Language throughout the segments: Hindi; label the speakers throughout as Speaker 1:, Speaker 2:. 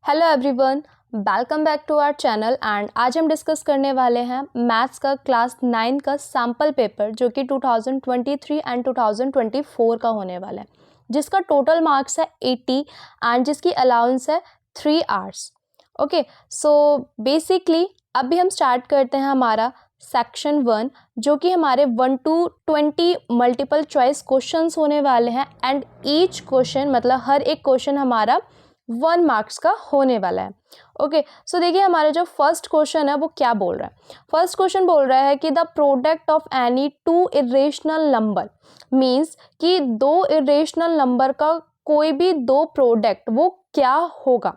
Speaker 1: Hello everyone, welcome back to our channel. And आज हम डिस्कस करने वाले हैं मैथ्स का क्लास 9 का सैम्पल पेपर जो कि 2023 एंड 2024 का होने वाला है, जिसका टोटल मार्क्स है 80 एंड जिसकी अलाउंस है 3 आवर्स। ओके, सो बेसिकली अभी हम स्टार्ट करते हैं हमारा सेक्शन 1 जो कि हमारे 1 to 20 मल्टीपल चॉइस क्वेश्चंस होने वाले हैं। एंड ईच क्वेश्चन मतलब हर एक क्वेश्चन हमारा 1 मार्क्स का होने वाला है। ओके, सो देखिए हमारा जो फर्स्ट क्वेश्चन है वो क्या बोल रहा है। फर्स्ट क्वेश्चन बोल रहा है कि the product of any two irrational number means कि दो इरेशनल नंबर का कोई भी दो प्रोडक्ट वो क्या होगा,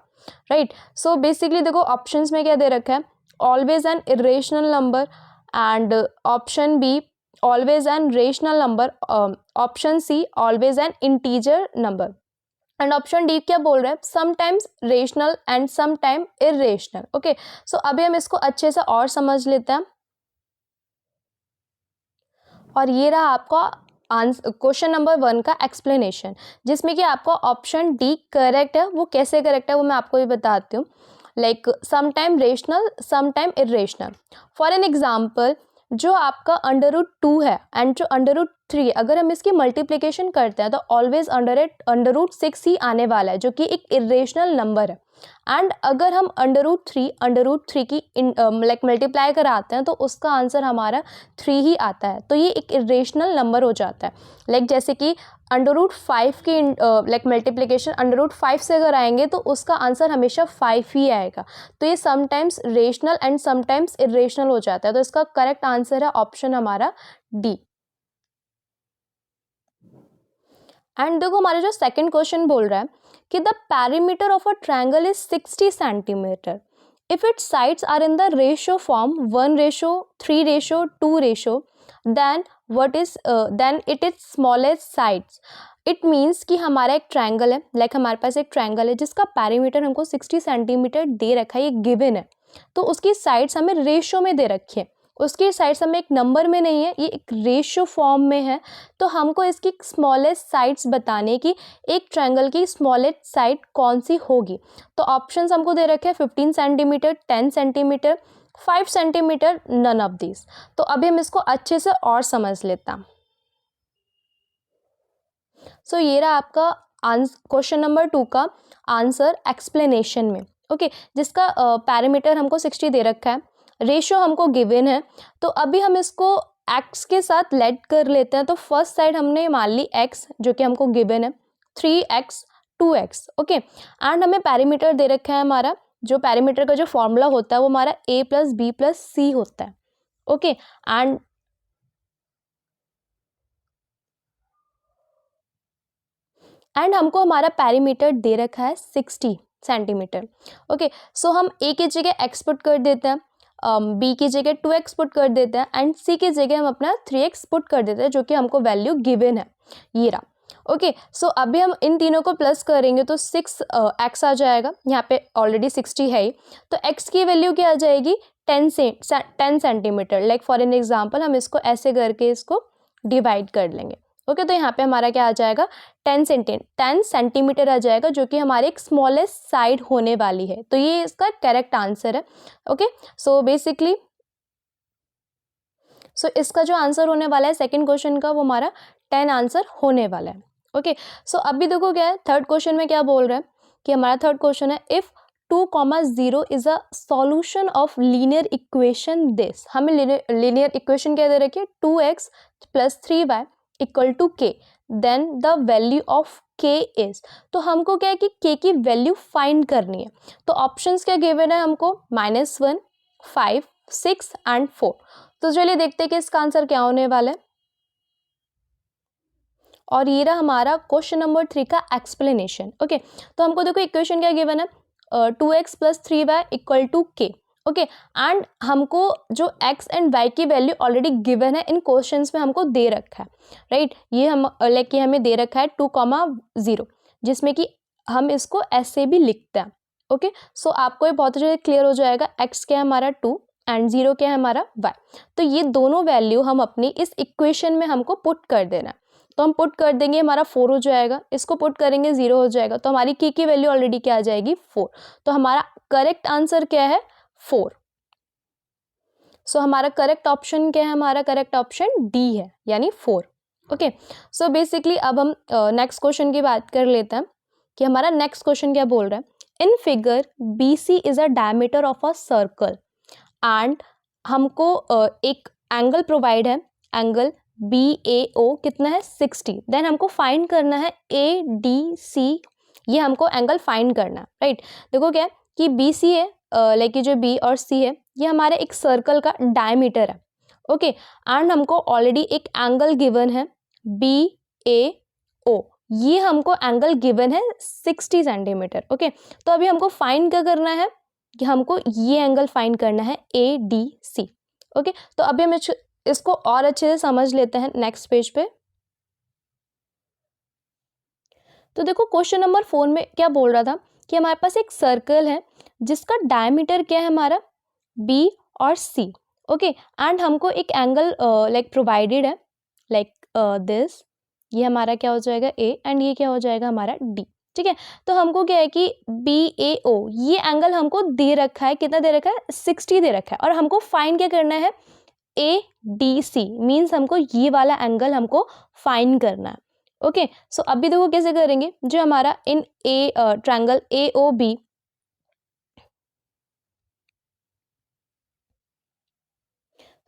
Speaker 1: राइट। सो बेसिकली देखो ऑप्शंस में क्या दे रखा है, always an irrational number and option B always an rational number, option C always an integer number and option D क्या बोल रहा है, sometimes rational and sometime irrational. Okay, so अभी हम इसको अच्छे से और समझ लेते हैं। और ये रहा आपका आंसर क्वेश्चन नंबर 1 का एक्सप्लेनेशन, जिसमें कि आपका ऑप्शन डी करेक्ट है। वो कैसे करेक्ट है वो मैं आपको भी बताती हूँ। Like sometime rational sometime irrational. For an example, जो आपका अंडर रूट 2 है एंड जो अंडर रूट 3, अगर हम इसकी मल्टीप्लिकेशन करते हैं तो ऑलवेज अंडर रूट 6 ही आने वाला है जो कि एक इरेशनल नंबर है। एंड अगर हम अंडर रूट 3 की लाइक मल्टीप्लाई कराते हैं तो उसका आंसर हमारा 3 ही आता है, तो ये एक इरेशनल नंबर हो जाता है। लाइक जैसे कि अंडर रूट 5 की लाइक मल्टीप्लिकेशन अंडर रूट 5 से अगर आएंगे तो उसका आंसर हमेशा 5 ही आएगा, तो ये sometimes rational and sometimes irrational हो जाता है। तो इसका करेक्ट आंसर है ऑप्शन हमारा डी। एंड देखो हमारा जो सेकंड क्वेश्चन बोल रहा है कि the perimeter of a triangle is 60 centimetre if its sides are in the ratio form 1:3:2 then then it is smallest sides. It means कि हमारा एक ट्रायंगल है, लाइक हमारे पास एक ट्रायंगल है जिसका पैरीमीटर हमको 60 सेंटीमीटर दे रखा है, ये गिवन है। तो उसकी साइड्स हमें रेशियो में दे रखी है, उसकी साइड्स हमें एक नंबर में नहीं है, ये एक रेशियो फॉर्म में है। तो हमको इसकी स्मॉलेस्ट साइड्स बताने की, एक ट्रायंगल की स्मॉलेस्ट साइड कौन सी होगी। तो ऑप्शंस हमको दे रखे हैं 15 centimetre, 10 centimetre, 5 centimetre, none of this. तो अभी हम इसको अच्छे से और समझ लेते हैं। सो ये रहा आपका क्वेश्चन नंबर 2 का आंसर एक्सप्लेनेशन में। ओके, जिसका पैरामीटर हमको 60 दे रखा है, रेशियो हमको गिवन है। तो अभी हम इसको एक्स के साथ लेट कर लेते हैं। तो फर्स्ट साइड हमने मान ली एक्स जो कि हमको गिवन है 3x 2x। ओके, एंड हमें पैरामीटर दे रखा है, हमारा जो पैरामीटर का जो फॉर्मूला होता है वो हमारा a + b + c होता है। ओके, एंड हमको हमारा पैरामीटर दे रखा है 60 सेंटीमीटर। ओके, सो हम a की जगह x पुट कर देते हैं, b की जगह 2x पुट कर देते हैं एंड c की जगह हम अपना 3x पुट कर देते हैं जो कि हमको वैल्यू गिवन है, ये रहा। ओके, सो अभी हम इन तीनों को प्लस करेंगे तो 6x आ जाएगा, यहाँ पे ऑलरेडी 60 है ही। तो x की वैल्यू क्या आ जाएगी 10 centimetre. Like for an example हम इसको ऐसे करके इसको डिवाइड कर लेंगे। ओके, तो यहाँ पे हमारा क्या आ जाएगा 10 सेंटीमीटर आ जाएगा जो कि हमारे एक स्मॉलेस्ट साइड होने वाली है। तो ये इसका करेक्ट आंसर है। ओके, सो बेसिकली इसका जो आंसर होने वाला है सेकंड क्वेश्चन का वो हमारा 10 आंसर होने वाला है। ओके, सो अभी देखो क्या है, थर्ड क्वेश्चन में क्या बोल रहा है कि हमारा थर्ड क्वेश्चन है if 2,0 is a solution of linear equation this. हमें लीनियर इक्वेशन क्या दे रखी है 2x + 3y = k, then the value of k is. तो हमको क्या है कि k की वैल्यू फाइंड करनी है। तो ऑप्शंस क्या गिवन है हमको -1, 5, 6 एंड 4। तो चलिए देखते हैं कि इसका आंसर क्या होने वाला है। और ये रहा हमारा क्वेश्चन नंबर 3 का एक्सप्लेनेशन। ओके, तो हमको देखो इक्वेशन क्या गिवन है 2x + 3y = k। Okay, and हमको जो x एंड y की वैल्यू ऑलरेडी गिवन है इन क्वेश्चंस में हमको दे रखा है, राइट। ये हम लाइक ये हमें दे रखा है 2,0 जिसमें कि हम इसको ऐसे भी लिखते हैं। ओके, सो आपको ये बहुत अच्छे से क्लियर हो जाएगा x क्या है हमारा 2 एंड 0 क्या है हमारा y। तो ये दोनों वैल्यू हम अपनी इस इक्वेशन में हमको पुट कर देना है। तो हम पुट कर देंगे, हमारा 4 हो जाएगा, इसको पुट करेंगे 0 हो जाएगा, तो हमारी की वैल्यू ऑलरेडी क्या आ जाएगी 4। तो हमारा करेक्ट आंसर क्या है 4। सो हमारा करेक्ट ऑप्शन क्या है, हमारा करेक्ट ऑप्शन डी है, यानी 4। ओके, सो बेसिकली अब हम नेक्स्ट क्वेश्चन की बात कर लेते हैं कि हमारा नेक्स्ट क्वेश्चन क्या बोल रहा है। In figure BC is a diameter of a circle and हमको एक एंगल प्रोवाइड है, एंगल BAO कितना है 60। देन हमको फाइंड करना है ADC, ये हमको एंगल फाइंड करना है, राइट। देखो क्या है कि BC है, लाइक जो B और C है, ये हमारे एक सर्कल का डायमीटर है। ओके, एंड हमको ऑलरेडी एक एंगल गिवन है BAO, ये हमको एंगल गिवन है 60 सेंटीमीटर। ओके, तो अभी हमको फाइंड क्या करना है कि हमको ये एंगल फाइंड करना है ADC। ओके, तो अभी हम इसको और अच्छे से समझ लेते हैं नेक्स्ट पेज पे। तो देखो क्वेश्चन नंबर 4 में क्या बोल रहा था कि हमारे पास एक सर्कल है जिसका डायमीटर क्या है हमारा B और C। ओके, एंड हमको एक एंगल लाइक प्रोवाइडेड है, लाइक दिस, ये हमारा क्या हो जाएगा A एंड ये क्या हो जाएगा हमारा D। ठीक है, तो हमको क्या है कि BAO ये एंगल हमको दे रखा है, कितना दे रखा है 60 दे रखा है, और हमको फाइंड क्या करना है ADC, मीन्स हमको ये वाला एंगल हमको फाइंड करना है। ओके, सो अभी देखो कैसे करेंगे, जो हमारा इन ट्रायंगल AOB,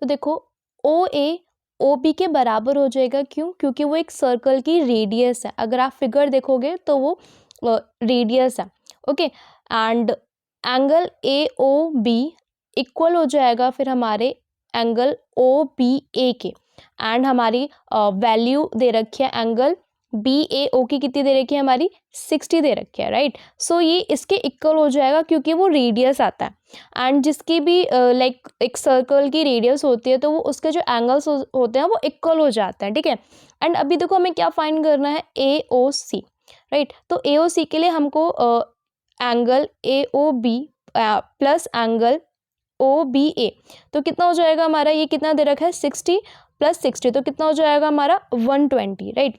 Speaker 1: तो देखो OA OB के बराबर हो जाएगा, क्यों, क्योंकि वो एक सर्कल की रेडियस है। अगर आप फिगर देखोगे तो वो रेडियस है। Okay, and angle AOB equal हो जाएगा फिर हमारे एंगल OBA के, एंड हमारी वैल्यू दे रखी है एंगल BAO की, कितनी दे रखी है हमारी 60 दे रखी है, राइट। सो ये इसके इक्वल हो जाएगा क्योंकि वो रेडियस आता है, एंड जिसकी भी लाइक एक सर्कल की रेडियस होती है तो वो उसके जो एंगल्स होते हैं वो इक्वल हो जाते हैं। ठीक है, एंड अभी देखो हमें क्या फाइंड करना है AOC, राइट। तो AOC के लिए हमको angle AOB plus angle OBA, तो कितना हो जाएगा हमारा, ये कितना दे रखा है 60 प्लस 60, तो कितना हो जाएगा हमारा 120, राइट।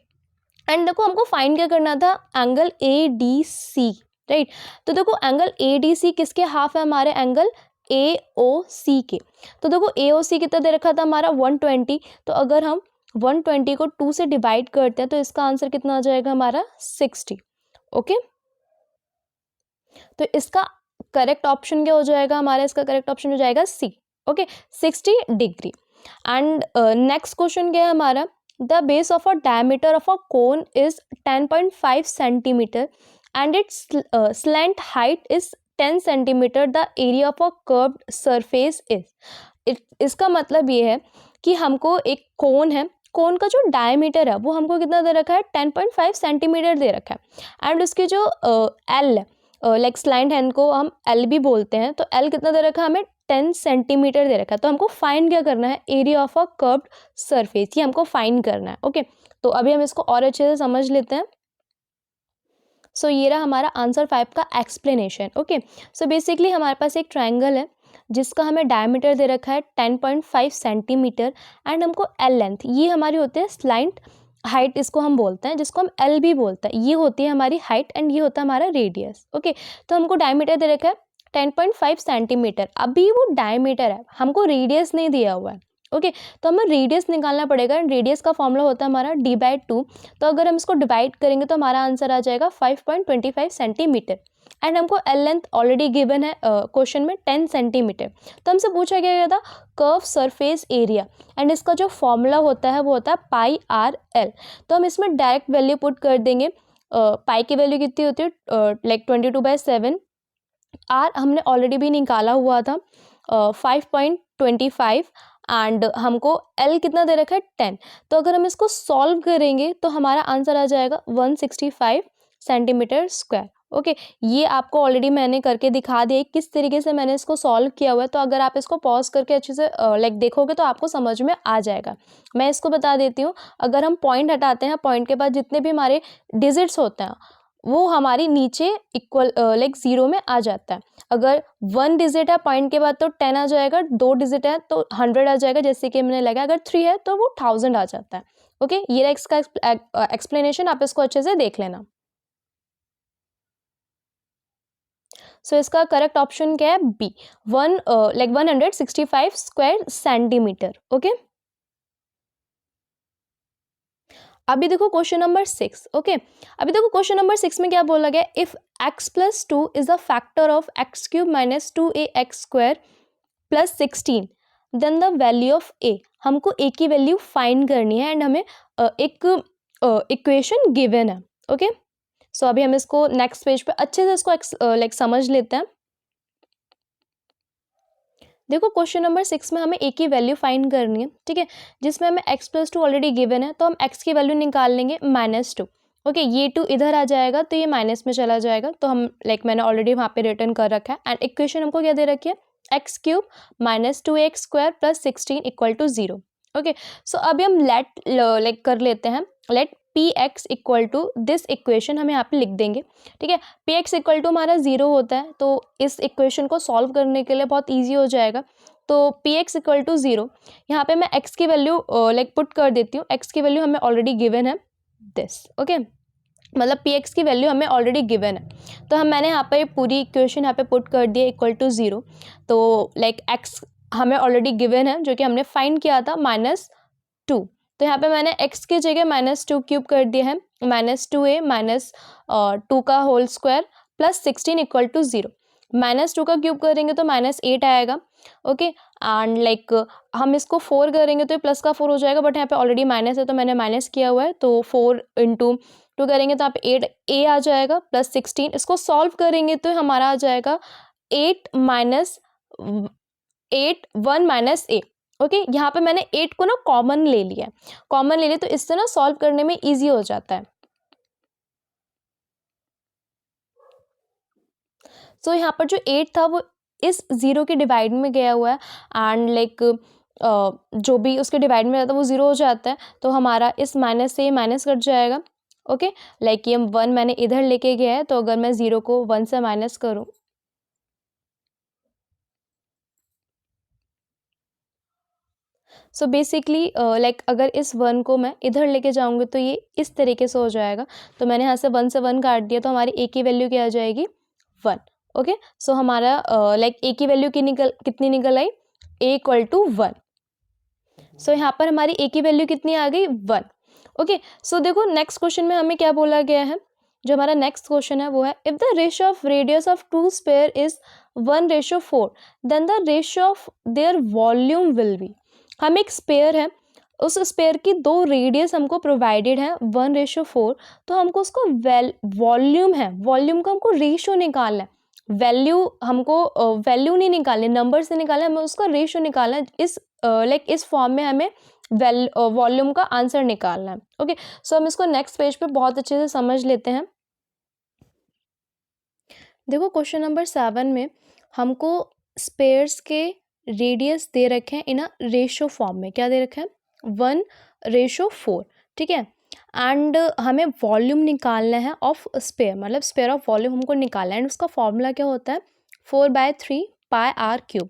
Speaker 1: एंड देखो हमको फाइंड क्या करना था एंगल ADC, राइट। तो देखो एंगल ADC किसके हाफ है, हमारे एंगल AOC के। तो देखो AOC कितना दे रखा था हमारा 120, तो अगर हम 120 को 2 से डिवाइड करते हैं तो इसका आंसर कितना आ जाएगा हमारा 60। ओके, तो इसका करेक्ट ऑप्शन क्या हो जाएगा हमारा, इसका करेक्ट ऑप्शन हो जाएगा C। Okay, 60 degree. And next question क्या है हमारा, the base of a diameter of a cone is 10.5 centimetre and it's slant height is 10 centimetre, the area of a curved surface is. इसका मतलब ये है कि हमको एक कोन है, कोन का जो डायमीटर है वो हमको कितना दे रखा है 10.5 सेंटीमीटर दे रखा है, एंड उसकी जो L है, लाइक स्लैंट हैंड को हम L भी बोलते हैं, तो L कितना दे रखा है हमें 10 सेंटीमीटर दे रखा है। तो हमको फाइंड क्या करना है, area of a curved surface, ये हमको फाइंड करना है। ओके, तो अभी हम इसको और अच्छे से समझ लेते हैं। सो ये रहा हमारा आंसर 5 का एक्सप्लेनेशन। ओके, सो बेसिकली हमारे पास एक ट्रायंगल है जिसका हमें डायमीटर दे रखा है 10.5 सेंटीमीटर, एंड हमको L लेंथ, ये हमारी होती है स्लैंट हाइट, इसको हम बोलते हैं, जिसको हम L भी बोलते हैं, ये होती है हमारी हाइट एंड ये होता है हमारा रेडियस। ओके, तो हमको डायमीटर दे रखा है 10.5 सेंटीमीटर, अभी वो डायमीटर है, हमको रेडियस नहीं दिया हुआ है। ओके, तो हमें रेडियस निकालना पड़ेगा, एंड रेडियस का फॉर्मूला होता है हमारा D/2। तो अगर हम इसको डिवाइड करेंगे तो हमारा आंसर आ जाएगा 5.25 सेंटीमीटर, एंड हमको L लेंथ ऑलरेडी गिवन है क्वेश्चन में 10 सेंटीमीटर। तो हमसे पूछा गया था कर्व सरफेस एरिया, एंड इसका जो फॉर्मूला होता है वो होता है πRL। तो हम इसमें डायरेक्ट वैल्यू पुट कर देंगे। पाई की वैल्यू कितनी होती है लाइक 22/7, R हमने ऑलरेडी भी निकाला हुआ था 5.25, एंड हमको L कितना दे रखा है 10। तो अगर हम इसको सॉल्व करेंगे तो हमारा आंसर आ जाएगा 165 सेंटीमीटर स्क्वायर। ओके, ये आपको ऑलरेडी मैंने करके दिखा दिया किस तरीके से मैंने इसको सॉल्व किया हुआ है, तो अगर आप इसको पॉज करके अच्छे से लाइक देखोगे तो आपको समझ में आ जाएगा। मैं इसको बता देती हूँ, अगर हम पॉइंट हटाते हैं, पॉइंट के बाद जितने भी हमारे डिजिट्स होते हैं वो हमारी नीचे इक्वल लाइक 0 में आ जाता है। अगर 1 डिजिट है पॉइंट के बाद तो 10 आ जाएगा, 2 डिजिट है तो 100 आ जाएगा, जैसे कि मैंने लगा, अगर 3 है तो वो 1000 आ जाता है। ओके, ये रहा इसका एक्सप्लेनेशन, आप इसको अच्छे से देख लेना। सो इसका करेक्ट ऑप्शन क्या है? B, 165 square centimetre. ओके, अभी देखो क्वेश्चन नंबर 6। ओके, अभी देखो क्वेश्चन नंबर 6 में क्या बोला गया, if x plus 2 is a factor of x cube minus 2ax square plus 16 then the value of a। हमको a की वैल्यू फाइंड करनी है एंड हमें एक इक्वेशन गिवन है। ओके, सो अभी हम इसको नेक्स्ट पेज पे अच्छे से इसको लाइक समझ लेते हैं। देखो क्वेश्चन नंबर 6 में हमें a की वैल्यू फाइंड करनी है, ठीक है, जिसमें हमें x प्लस 2 ऑलरेडी गिवन है, तो हम x की वैल्यू निकाल लेंगे -2। ओके, ये 2 इधर आ जाएगा तो ये माइनस में चला जाएगा, तो हम लाइक मैंने ऑलरेडी वहाँ पे रिटर्न कर रखा है। एंड इक्वेशन हमको क्या दे रखी है, x cube minus 2x square plus 16 equal to 0। Okay, so अभी हम लेट लाइक कर लेते हैं, let px equal to this equation हम यहाँ पे लिख देंगे, ठीक है। px इक्वल टू हमारा 0 होता है, तो इस इक्वेशन को सॉल्व करने के लिए बहुत ईजी हो जाएगा। तो px इक्वल टू 0, यहाँ पे मैं x की वैल्यू लाइक पुट कर देती हूँ। x की वैल्यू हमें ऑलरेडी गिवन है दिस। ओके, मतलब px की वैल्यू हमें ऑलरेडी गिवन है, तो मैंने यहाँ पे पूरी इक्वेशन यहाँ पे पुट कर दी इक्वल टू 0। तो लाइक x हमें ऑलरेडी गिवन है जो कि हमने फाइंड किया था -2, तो यहाँ पे मैंने x की जगह -2 क्यूब कर दिया है, -2a माइनस 2 का whole square plus 16 equal to 0। -2 का क्यूब करेंगे तो -8 आएगा। ओके, एंड लाइक हम इसको 4 करेंगे तो ये प्लस का 4 हो जाएगा, बट यहाँ पे ऑलरेडी माइनस है तो मैंने माइनस किया हुआ है, तो 4 इंटू 2 करेंगे तो यहाँ पे 8a आ जाएगा प्लस 16। इसको सॉल्व करेंगे तो हमारा आ जाएगा 8 माइनस 8 1 माइनस a। ओके, यहाँ पे मैंने 8 को ना कॉमन ले लिया है, कॉमन ले लिया तो इससे ना सॉल्व करने में इजी हो जाता है। सो यहाँ पर जो 8 था वो इस 0 के डिवाइड में गया हुआ है, एंड लाइक जो भी उसके डिवाइड में रहता है वो 0 हो जाता है, तो हमारा इस माइनस से माइनस कट जाएगा। ओके, लाइक ये 1 मैंने इधर लेके गया है, तो अगर मैं 0 को 1 से माइनस करूँ, सो बेसिकली लाइक अगर इस 1 को मैं इधर लेके जाऊंगी तो ये इस तरीके से हो जाएगा। तो मैंने यहाँ से 1 से 1 काट दिया, तो हमारी a की वैल्यू क्या आ जाएगी, 1। ओके, सो हमारा लाइक a की वैल्यू कितनी निकल आई, a इक्वल टू 1। सो यहाँ पर हमारी a की वैल्यू कितनी आ गई, 1। ओके, सो देखो नेक्स्ट क्वेश्चन में हमें क्या बोला गया है, जो हमारा नेक्स्ट क्वेश्चन है वो है, if the ratio of radius of 2 sphere is 1:4 then the ratio of their volume will be. हम एक स्पेयर है, उस स्पेयर की 2 रेडियस हमको प्रोवाइडेड है 1:4, तो हमको उसको वॉल्यूम है, वॉल्यूम का हमको रेशियो निकालना है। वैल्यू हमको वैल्यू नहीं निकालनी, नंबर से निकालना है, हमें उसका रेशियो निकालना है। इस लाइक इस फॉर्म में हमें वॉल्यूम का आंसर निकालना है। ओके, सो हम इसको नेक्स्ट पेज पे बहुत अच्छे से समझ लेते हैं। देखो क्वेश्चन नंबर 7 में हमको स्पेयर्स के रेडियस दे रखे हैं इन अ रेशियो फॉर्म में। क्या दे रखे हैं, 1:4, ठीक है। एंड हमें वॉल्यूम निकालना है ऑफ स्पेयर, मतलब स्पेयर ऑफ वॉल्यूम हमको निकालना है, एंड उसका फॉर्मूला क्या होता है, 4/3 पाई आर क्यूब।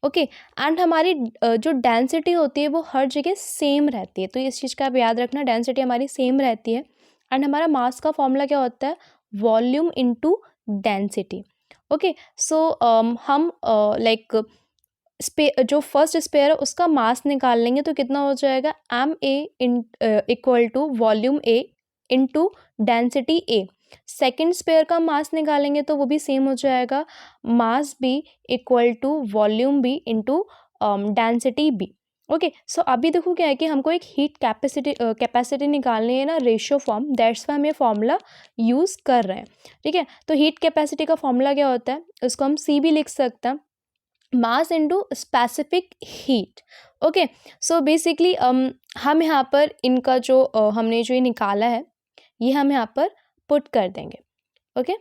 Speaker 1: ओके, एंड हमारी जो डेंसिटी होती है वो हर जगह सेम रहती है, तो इस चीज़ का आप याद रखना, डेंसिटी हमारी सेम रहती है। एंड हमारा मास का फॉर्मूला क्या होता है, वॉल्यूम इनटू डेंसिटी। ओके, सो हम लाइक जो फर्स्ट स्पेयर है उसका मास निकाल लेंगे तो कितना हो जाएगा, ma equal to volume a into density a। Second sphere का मास निकालेंगे तो वो भी सेम हो जाएगा, mass b equal to volume b into density b। Okay, so अभी देखो क्या है कि हमको एक हीट कैपेसिटी निकालनी है ना, रेशियो फॉर्म, दैट्स वाई हम ये फॉर्मूला यूज़ कर रहे हैं, ठीक है। तो हीट कैपेसिटी का फॉर्मूला क्या होता है, उसको हम c भी लिख सकते हैं, mass into specific heat. Okay, so basically हम यहाँ पर इनका जो हमने जो ये निकाला है ये हम यहाँ पर पुट कर देंगे। ओके,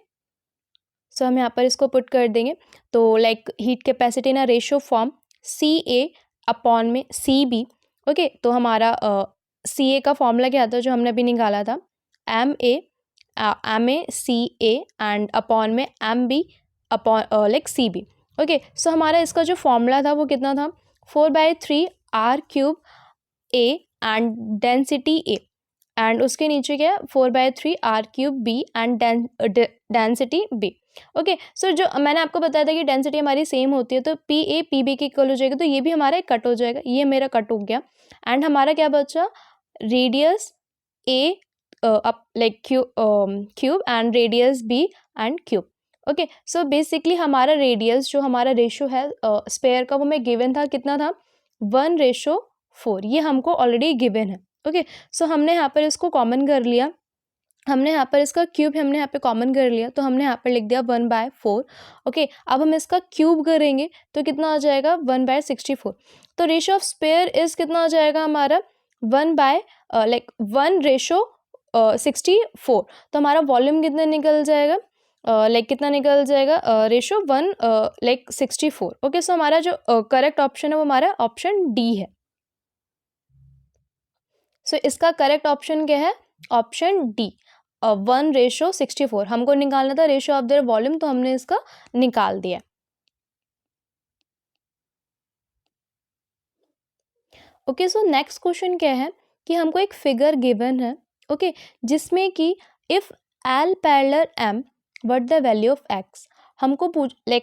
Speaker 1: सो हम यहाँ पर इसको पुट कर देंगे, तो लाइक हीट कैपेसिटी ना रेशियो फॉर्म CA अपॉन में CB। ओके, तो हमारा CA का फॉर्मूला क्या था जो हमने अभी निकाला था, MA CA एंड अपॉन में MB upon like CB। Okay, so हमारा इसका जो फॉर्मूला था वो कितना था, 4/3 R cube A and density A, and उसके नीचे क्या है 4/3 r³ b and density b। Okay, so जो मैंने आपको बताया था कि डेंसिटी हमारी सेम होती है, तो पी ए पी बी के इक्वल हो जाएगा, तो ये भी हमारा कट हो जाएगा, ये मेरा कट हो गया। एंड हमारा क्या बचा, radius A like cube and radius B and cube. Okay, so basically हमारा रेडियस जो हमारा रेशो है स्पेयर का, वो मैं गिवन था, कितना था 1:4, ये हमको ऑलरेडी गिवन है। ओके, सो हमने यहाँ पर इसको कॉमन कर लिया, हमने यहाँ पर इसका क्यूब हमने यहाँ पे कॉमन कर लिया, तो हमने यहाँ पर लिख दिया 1/4। ओके, अब हम इसका क्यूब करेंगे तो कितना आ जाएगा 1/64। तो रेशो ऑफ स्पेयर इज कितना आ जाएगा हमारा 1/64। तो हमारा वॉल्यूम कितना निकल जाएगा, कितना निकल जाएगा, रेशो 1/64। ओके, सो हमारा जो करेक्ट ऑप्शन है वो हमारा ऑप्शन डी है। सो इसका करेक्ट ऑप्शन क्या है, ऑप्शन डी 1:64। हमको निकालना था रेशो ऑफ देयर वॉल्यूम, तो हमने इसका निकाल दिया। ओके, सो नेक्स्ट क्वेश्चन क्या है कि हमको एक फिगर गिवन है, ओके, जिसमें कि if L parallel M what the value of X. हमको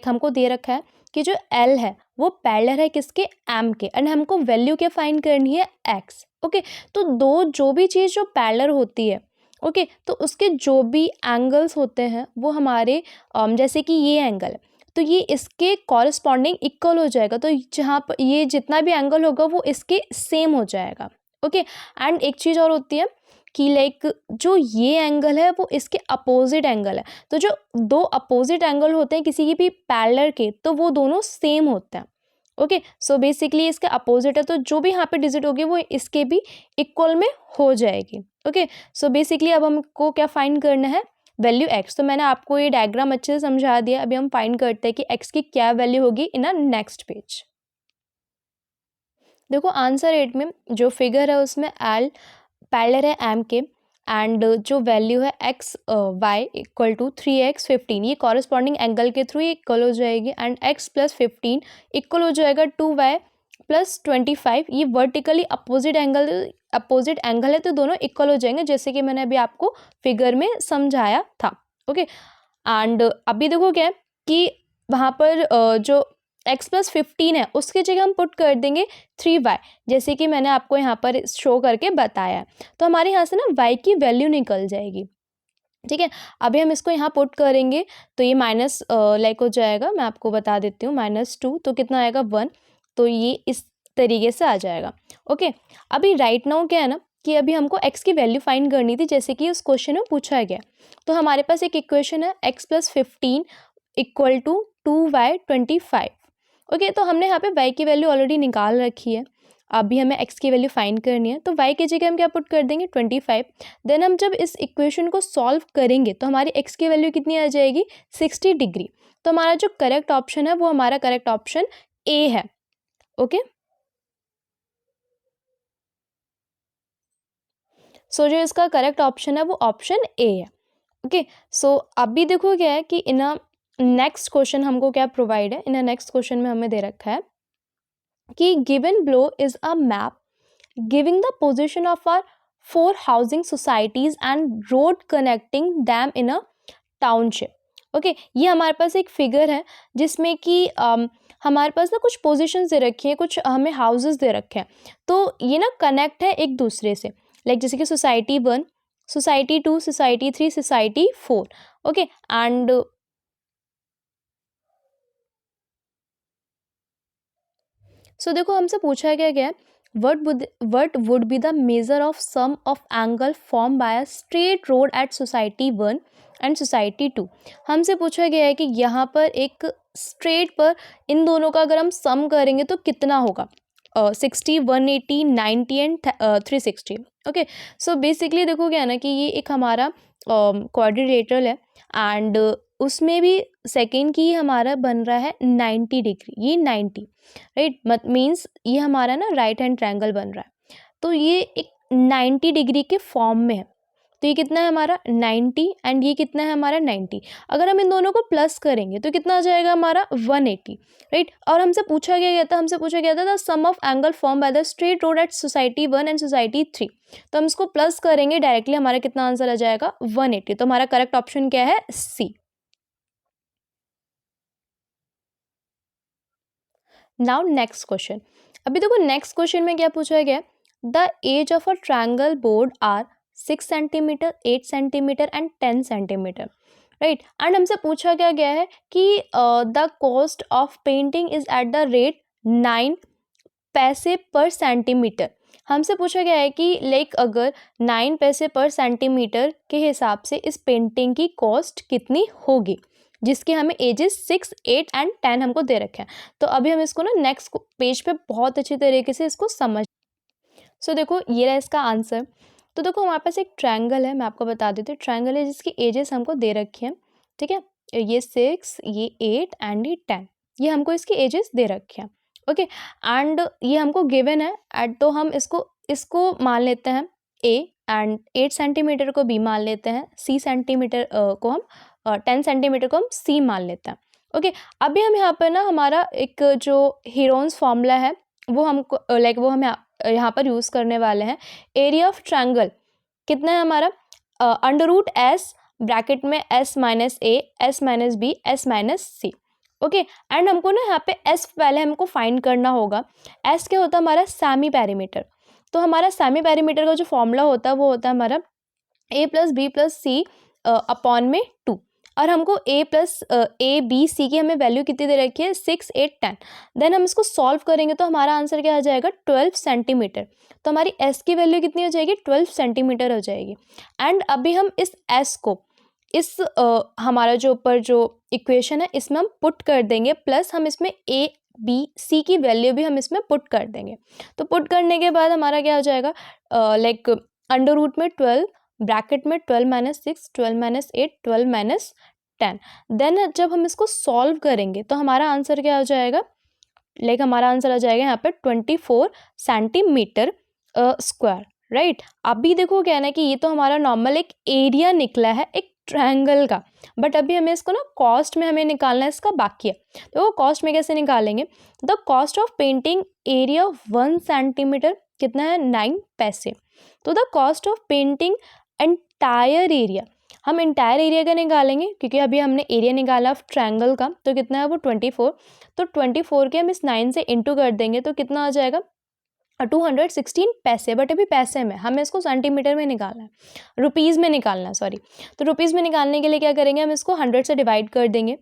Speaker 1: हमको दे रखा है कि जो एल है वो पैरेलल है किसके, एम के, एंड हमको वैल्यू क्या फाइंड करनी है, एक्स। ओके, तो जो भी चीज़ जो पैरेलल होती है, ओके, तो उसके जो भी एंगल्स होते हैं वो हमारे जैसे कि ये एंगल है, तो ये इसके कॉरस्पॉन्डिंग इक्वल हो जाएगा, तो जहाँ पर ये जितना भी एंगल होगा वो इसके सेम हो जाएगा। ओके, एंड एक चीज़ और होती है कि जो ये एंगल है वो इसके अपोजिट एंगल है, तो जो दो अपोजिट एंगल होते हैं किसी की भी पैरेलल के, तो वो दोनों सेम होते हैं। ओके, सो बेसिकली इसके अपोजिट है, तो जो भी यहाँ पे डिजिट होगी वो इसके भी इक्वल में हो जाएगी। ओके, सो बेसिकली अब हमको क्या फाइंड करना है, वैल्यू एक्स। तो मैंने आपको ये डायग्राम अच्छे से समझा दिया, अभी हम फाइंड करते हैं कि एक्स की क्या वैल्यू होगी इन अ नेक्स्ट पेज। देखो आंसर 8 में जो फिगर है उसमें एल पैरेलल है एम के, एंड जो वैल्यू है X Y equal to 3x 15, ये कॉरस्पॉन्डिंग एंगल के थ्रू इक्वल हो जाएगी, एंड x + 15 इक्वल हो जाएगा 2y + 25। ये वर्टिकली अपोजिट एंगल है, तो दोनों इक्वल हो जाएंगे, जैसे कि मैंने अभी आपको फिगर में समझाया था। ओके, एंड अभी देखो क्या है कि वहाँ पर जो x + 15 है उसकी जगह हम पुट कर देंगे 3y, जैसे कि मैंने आपको यहाँ पर शो करके बताया। तो हमारे यहाँ से ना y की वैल्यू निकल जाएगी। ठीक है, अभी हम इसको यहाँ पुट करेंगे तो ये माइनस हो जाएगा, मैं आपको बता देती हूँ, -2, तो कितना आएगा 1, तो ये इस तरीके से आ जाएगा। ओके, अभी राइट नाउ क्या है ना कि अभी हमको x की वैल्यू फाइंड करनी थी, जैसे कि उस क्वेश्चन में पूछा गया। तो हमारे पास एक इक्वेशन है x + 15 equal to 2y 25। Okay, तो हमने यहाँ पे y की वैल्यू ऑलरेडी निकाल रखी है, अभी हमें x की वैल्यू फाइंड करनी है, तो y की जगह हम क्या पुट कर देंगे 25। देन हम जब इस इक्वेशन को सॉल्व करेंगे तो हमारी x की वैल्यू कितनी आ जाएगी 60 डिग्री। तो हमारा जो करेक्ट ऑप्शन है वो हमारा करेक्ट ऑप्शन ए है। ओके, सो जो इसका करेक्ट ऑप्शन है वो ऑप्शन ए है। ओके, सो अभी देखो क्या है कि इन नेक्स्ट क्वेश्चन हमको क्या प्रोवाइड है, इन नेक्स्ट क्वेश्चन में हमें दे रखा है कि given below is a map giving the position of our 4 housing societies and road connecting them in a township. Okay, ये हमारे पास एक फिगर है जिसमें कि हमारे पास ना कुछ पोजीशंस दे रखी हैं, कुछ हमें हाउसेस दे रखे हैं, तो ये ना कनेक्ट है एक दूसरे से, जैसे कि society 1, society 2, society 3, society 4। Okay, and so देखो हमसे पूछा क्या गया, what would be the measure of sum of angle formed by a straight road at society 1 and society 2। हमसे पूछा गया है कि यहाँ पर एक स्ट्रेट पर इन दोनों का अगर हम सम करेंगे तो कितना होगा, 60, 180, 90 एंड 360। ओके, सो बेसिकली देखो क्या है ना कि ये एक हमारा क्वाड्रिलेटरल है, एंड उसमें भी सेकेंड की हमारा बन रहा है 90 डिग्री, ये 90 राइट, मीन्स ये हमारा ना राइट हैंड ट्रायंगल बन रहा है, तो ये एक 90 डिग्री के फॉर्म में है। तो ये कितना है हमारा 90 एंड ये कितना है हमारा 90। अगर हम इन दोनों को प्लस करेंगे तो कितना आ जाएगा हमारा 180, राइट। और हमसे पूछा गया था the sum of angle form by the straight road at society 1 and society 3। तो हम इसको प्लस करेंगे डायरेक्टली, हमारा कितना आंसर आ जाएगा 180। तो हमारा करेक्ट ऑप्शन क्या है? सी। Now next question. अभी देखो नेक्स्ट क्वेश्चन में क्या पूछा गया, the edge of a triangle board are 6 centimetre, 8 centimetre and 10 centimetre, right. And हमसे पूछा क्या गया है कि the cost of painting is at the rate 9 paise पर सेंटीमीटर। हमसे पूछा गया है कि लाइक अगर 9 पैसे पर सेंटीमीटर के हिसाब से इस पेंटिंग की कॉस्ट कितनी होगी, जिसके हमें एजेस 6, 8 एंड 10 हमको दे रखे हैं। तो अभी हम इसको ना नेक्स्ट पेज पे बहुत अच्छी तरीके से इसको समझ। सो देखो ये रहा इसका आंसर। तो देखो हमारे पास एक ट्रायंगल है, मैं आपको बता देती हूँ। ट्रायंगल है जिसकी एजेस हमको दे रखी हैं, ठीक है। ये 6, ये 8 एंड ये 10, ये हमको इसकी एजेस दे रखे हैं, ओके। एंड ये हमको गिवन है एट, तो हम इसको मान लेते हैं ए, एंड 8 सेंटीमीटर को बी मान लेते हैं, सी सेंटीमीटर को हम 10 सेंटीमीटर को हम सी मान लेते हैं, ओके। अभी हम यहाँ पर ना हमारा एक जो हीरोन्स फॉर्मूला है वो हमको लाइक वो हम यहाँ पर यूज़ करने वाले हैं। एरिया ऑफ ट्रायंगल कितना है हमारा? अंडर रूट एस ब्रैकेट में S minus A, S minus B, S minus C, okay. And हमको ना यहाँ पे एस पहले हमको फाइंड करना होगा। एस क्या होता है हमारा? Semi perimeter. तो हमारा सेमी पेरीमीटर का जो फॉर्मूला होता है वो होता है हमारा ए प्लस बी प्लस सी अपॉन में 2। और हमको ए प्लस ए बी सी की हमें वैल्यू कितनी दे रखी है? 6, 8, 10। देन हम इसको सॉल्व करेंगे तो हमारा आंसर क्या आ जाएगा? 12 सेंटीमीटर। तो हमारी एस की वैल्यू कितनी हो जाएगी? 12 सेंटीमीटर हो जाएगी। एंड अभी हम इस एस को इस हमारा जो ऊपर जो इक्वेशन है इसमें हम पुट कर देंगे, प्लस हम इसमें ए बी सी की वैल्यू भी हम इसमें पुट कर देंगे। तो पुट करने के बाद हमारा क्या हो जाएगा? लाइक अंडर रूट में 12 ब्रैकेट में 12 माइनस 6, 12 माइनस 8, 12 माइनस 10। देन जब हम इसको सॉल्व करेंगे तो हमारा आंसर क्या हो जाएगा? लाइक हमारा आंसर आ जाएगा यहाँ पे 24 सेंटीमीटर स्क्वायर, राइट। अभी देखो क्या है ना कि ये तो हमारा नॉर्मल एक एरिया निकला है एक ट्रायंगल का, बट अभी हमें इसको ना कॉस्ट में हमें निकालना है, इसका बाकी है। तो वो कॉस्ट में कैसे निकालेंगे? The cost of painting area of 1 centimetre कितना है? 9 पैसे। तो the cost of painting entire area, हम एंटायर एरिया का निकालेंगे क्योंकि अभी हमने एरिया निकाला ट्रायंगल का, तो कितना है वो 24। तो 24 के हम इस 9 से इंटू कर देंगे तो कितना आ जाएगा? 216 पैसे। बट अभी पैसे में हमें इसको सेंटीमीटर में निकालना है, रुपीज़ में निकालना है, सॉरी। तो रुपीज़ में निकालने के लिए क्या करेंगे? हम इसको 100 से डिवाइड कर देंगे,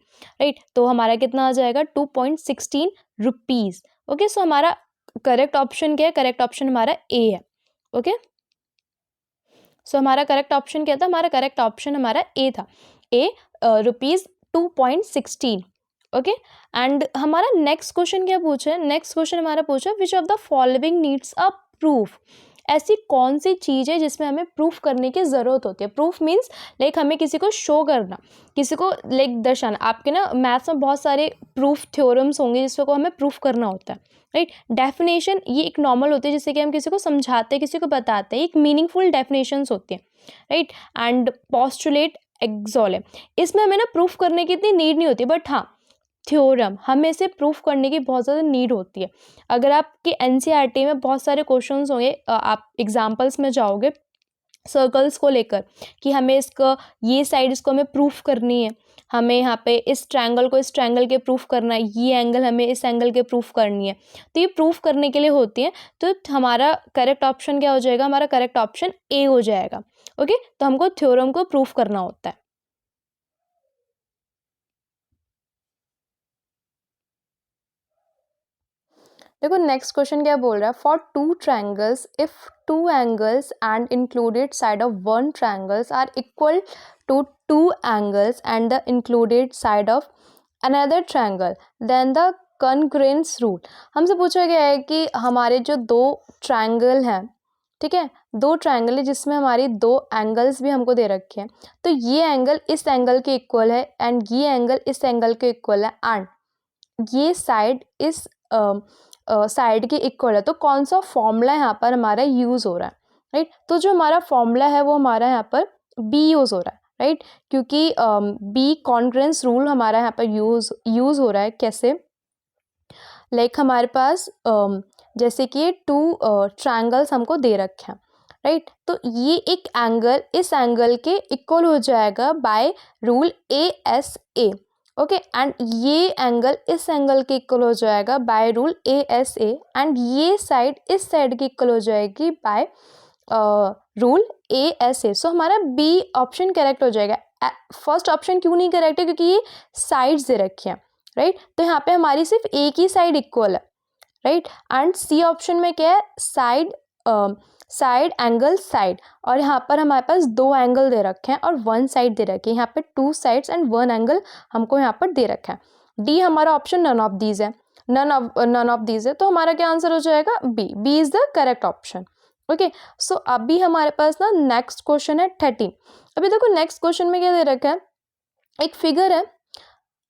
Speaker 1: राइट। तो हमारा कितना आ जाएगा? 2.16 रुपीज़, ओके। सो हमारा करेक्ट ऑप्शन क्या है? करेक्ट ऑप्शन हमारा ए है, ओके। सो हमारा करेक्ट ऑप्शन क्या था? हमारा करेक्ट ऑप्शन हमारा ए था, ए रुपीज़ 2.16, ओके। एंड हमारा नेक्स्ट क्वेश्चन क्या पूछा है? नेक्स्ट क्वेश्चन हमारा पूछा which of the following needs a proof. ऐसी कौन सी चीज़ है जिसमें हमें प्रूफ करने की ज़रूरत होती है? प्रूफ मीन्स लाइक हमें किसी को शो करना, किसी को लाइक दर्शाना। आपके ना मैथ्स में बहुत सारे प्रूफ थ्योरम्स होंगे जिसको हमें प्रूफ करना होता है, राइट। डेफिनेशन ये एक नॉर्मल होती है जिससे कि हम किसी को समझाते हैं, किसी को बताते हैं, एक मीनिंगफुल डेफिनेशंस होती हैं, राइट। एंड पोस्टुलेट, एक्सोलेम, इसमें हमें ना प्रूफ करने की इतनी नीड नहीं होती, बट हाँ थ्योरम हमें इसे प्रूफ करने की बहुत ज़्यादा नीड होती है। अगर आपके एनसीईआरटी में बहुत सारे क्वेश्चंस होंगे, आप एग्जाम्पल्स में जाओगे सर्कल्स को लेकर कि हमें इसका ये साइड इसको हमें प्रूफ करनी है, हमें यहाँ पे इस ट्रायंगल को इस ट्रायंगल के प्रूफ करना है, ये एंगल हमें इस एंगल के प्रूफ करनी है, तो ये प्रूफ करने के लिए होती है। तो हमारा करेक्ट ऑप्शन क्या हो जाएगा? हमारा करेक्ट ऑप्शन ए हो जाएगा, ओके। तो हमको थ्योरम को प्रूफ करना होता है। देखो नेक्स्ट क्वेश्चन क्या बोल रहा है? For 2 triangles if 2 angles and included side of 1 triangles are equal to 2 angles and the included side of another triangle then the congruence rule. हमसे पूछा गया है कि हमारे जो 2 ट्रायंगल हैं, ठीक है, 2 ट्रायंगल है जिसमें हमारी 2 एंगल्स भी हमको दे रखे हैं, तो ये एंगल इस एंगल के इक्वल है एंड ये एंगल इस एंगल के इक्वल है एंड ये साइड इस साइड के इक्वल है। तो कौन सा फॉर्मूला यहाँ पर हमारा यूज़ हो रहा है? राइट। तो जो हमारा फॉर्मूला है वो हमारा यहाँ पर बी यूज़ हो रहा है, राइट, क्योंकि बी कॉन्ग्रुएंस रूल हमारा यहाँ पर यूज़ हो रहा है। कैसे? लाइक हमारे पास जैसे कि 2 ट्रायंगल्स हमको दे रखे हैं, राइट। तो ये एक एंगल इस एंगल के इक्वल हो जाएगा by rule ASA, okay, and ये एंगल इस एंगल के इक्वल हो जाएगा बाय रूल ASA, एंड ये साइड इस साइड की इक्वल हो जाएगी बाय रूल ASA। सो हमारा बी ऑप्शन करेक्ट हो जाएगा। फर्स्ट ऑप्शन क्यों नहीं करेक्ट है? क्योंकि ये साइड्स दे रखी हैं, राइट। तो यहाँ पे हमारी सिर्फ एक ही साइड इक्वल है, राइट। एंड सी ऑप्शन में क्या है? साइड एंगल साइड, और यहाँ पर हमारे पास 2 एंगल दे रखे हैं और 1 साइड दे रखी है। यहाँ पे 2 साइड्स एंड 1 एंगल हमको यहाँ पर दे रखा है। डी हमारा ऑप्शन नन ऑफ दीज है, नन ऑफ दीज है। तो हमारा क्या आंसर हो जाएगा? B is the correct option. Okay, so अभी हमारे पास ना नेक्स्ट क्वेश्चन है 13। अभी देखो नेक्स्ट क्वेश्चन में क्या दे रखा है? एक फिगर है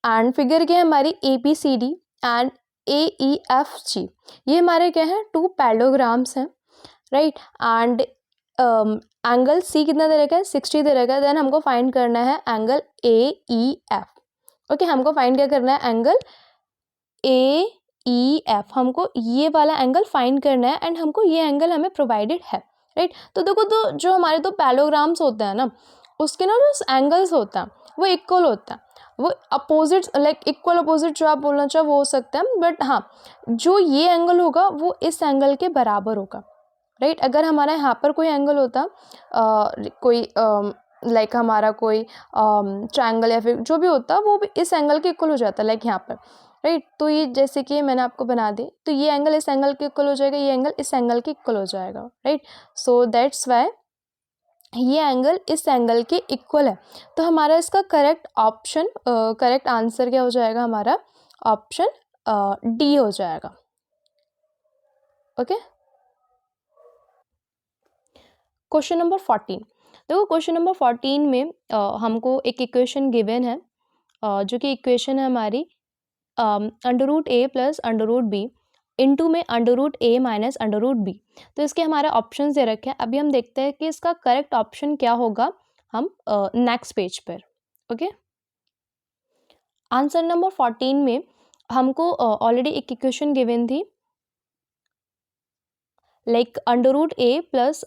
Speaker 1: एंड फिगर क्या है हमारी? ABCD and AEFG। ये हमारे क्या है? 2 पैरेललोग्राम्स हैं, राइट। एंड एंगल C कितना दे रखा है? 60 दे रखा है। देन हमको फाइंड करना है एंगल AEF। ओके, हमको फाइंड क्या करना है? एंगल AEF, हमको ये वाला एंगल फाइंड करना है एंड हमको ये एंगल हमें प्रोवाइडेड है, राइट। तो देखो, तो जो हमारे 2 पैरेललोग्राम्स होते हैं ना, उसके ना जो एंगल्स होता है वो इक्वल होता है। वो अपोजिट, लाइक इक्वल अपोजिट जो आप बोलना चाहो वो हो सकता है, बट हाँ, जो ये एंगल होगा वो इस एंगल के बराबर होगा, राइट। अगर हमारा यहाँ पर कोई एंगल होता, कोई लाइक हमारा कोई ट्रायंगल या फिर जो भी होता वो भी इस एंगल के इक्वल हो जाता है, लाइक यहाँ पर, राइट। तो ये जैसे कि मैंने आपको बना दी, तो ये एंगल इस एंगल के इक्वल हो जाएगा, ये एंगल इस एंगल के इक्वल हो जाएगा, राइट। सो दैट्स वाई ये एंगल इस एंगल के इक्वल है। तो हमारा इसका करेक्ट ऑप्शन, करेक्ट आंसर क्या हो जाएगा? हमारा ऑप्शन डी हो जाएगा। Okay, question number 14। देखो क्वेश्चन नंबर 14 में हमको एक इक्वेशन गिवन है, जो कि इक्वेशन है हमारी √a प्लस √b इंटू में √a माइनस √b। तो इसके हमारे ऑप्शन दे रखे हैं। अभी हम देखते हैं कि इसका करेक्ट ऑप्शन क्या होगा, हम नेक्स्ट पेज पर। ओके, आंसर नंबर 14 में हमको ऑलरेडी एक इक्वेशन गिवन थी, like √a plus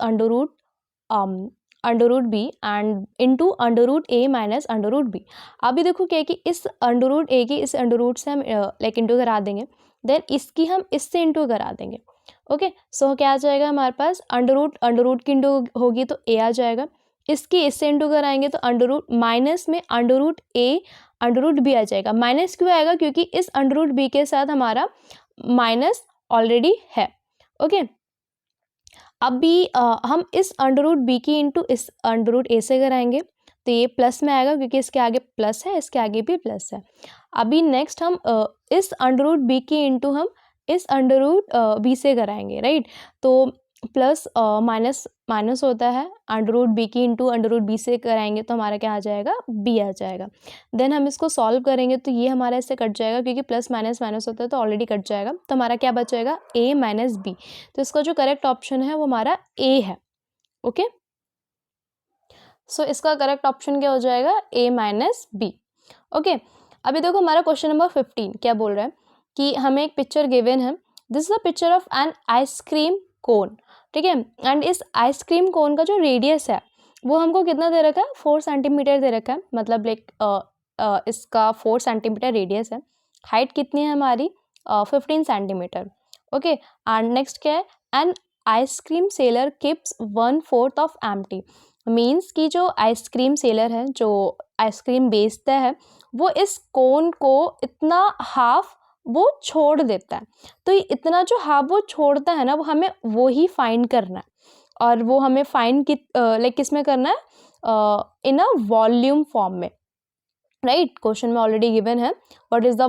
Speaker 1: √b and into √a minus √b। अभी देखो क्या है कि इस √a की इस √ से हम लाइक इंटू करा देंगे, देन इसकी हम इससे इंटू करा देंगे। ओके, सो क्या आ जाएगा हमारे पास? √ की इंटू होगी तो a आ जाएगा, इसकी इससे इंटू कराएंगे तो माइनस में √a √b आ जाएगा। माइनस क्यों आएगा? क्योंकि इस √b के साथ हमारा माइनस ऑलरेडी है। ओके, अभी हम इस √b की इंटू इस √a से कराएंगे तो ये प्लस में आएगा, क्योंकि इसके आगे प्लस है, इसके आगे भी प्लस है। अभी नेक्स्ट हम इस √b की इंटू हम इस √b से कराएंगे, राइट। तो प्लस माइनस माइनस होता है, √b की इंटू √b से कराएंगे तो हमारा क्या आ जाएगा? b आ जाएगा। देन हम इसको सॉल्व करेंगे तो ये हमारा इससे कट जाएगा, क्योंकि प्लस माइनस माइनस होता है तो ऑलरेडी कट जाएगा। तो हमारा क्या बचेगा? a minus b। तो इसका जो करेक्ट ऑप्शन है वो हमारा a है। ओके, सो इसका करेक्ट ऑप्शन क्या हो जाएगा? a minus b। ओके, अभी देखो हमारा क्वेश्चन नंबर 15 क्या बोल रहा है कि हमें एक पिक्चर गिवन है। This is a picture of an ice cream cone, ठीक है। एंड इस आइसक्रीम कोन का जो रेडियस है वो हमको कितना दे रखा है? 4 सेंटीमीटर दे रखा है, मतलब लाइक इसका 4 सेंटीमीटर रेडियस है। हाइट कितनी है हमारी? 15 सेंटीमीटर। ओके, एंड नेक्स्ट क्या है? An ice cream seller keeps 1/4 of empty. Means कि जो आइसक्रीम सेलर है, जो आइसक्रीम बेचता है, वो इस कोन को इतना हाफ वो छोड़ देता है। तो ये इतना जो हाफ वो छोड़ता है ना, वो हमें वो ही फाइंड करना है, और वो हमें फाइंड लाइक किस में करना है? इन अ वॉल्यूम फॉर्म में, राइट। क्वेश्चन में ऑलरेडी गिवन है what is the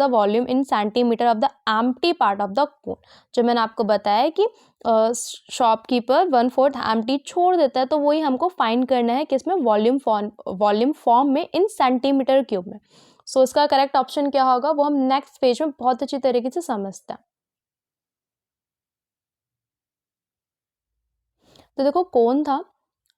Speaker 1: volume in centimetre of the empty part of the cone. जो मैंने आपको बताया कि शॉपकीपर 1/4 एम्प्टी छोड़ देता है, तो वही हमको फाइंड करना है किसमें? वॉल्यूम फॉर्म में इन सेंटीमीटर क्यूब में। सो इसका करेक्ट ऑप्शन क्या होगा वो हम नेक्स्ट पेज में बहुत अच्छी तरीके से समझते हैं। तो देखो कोन था,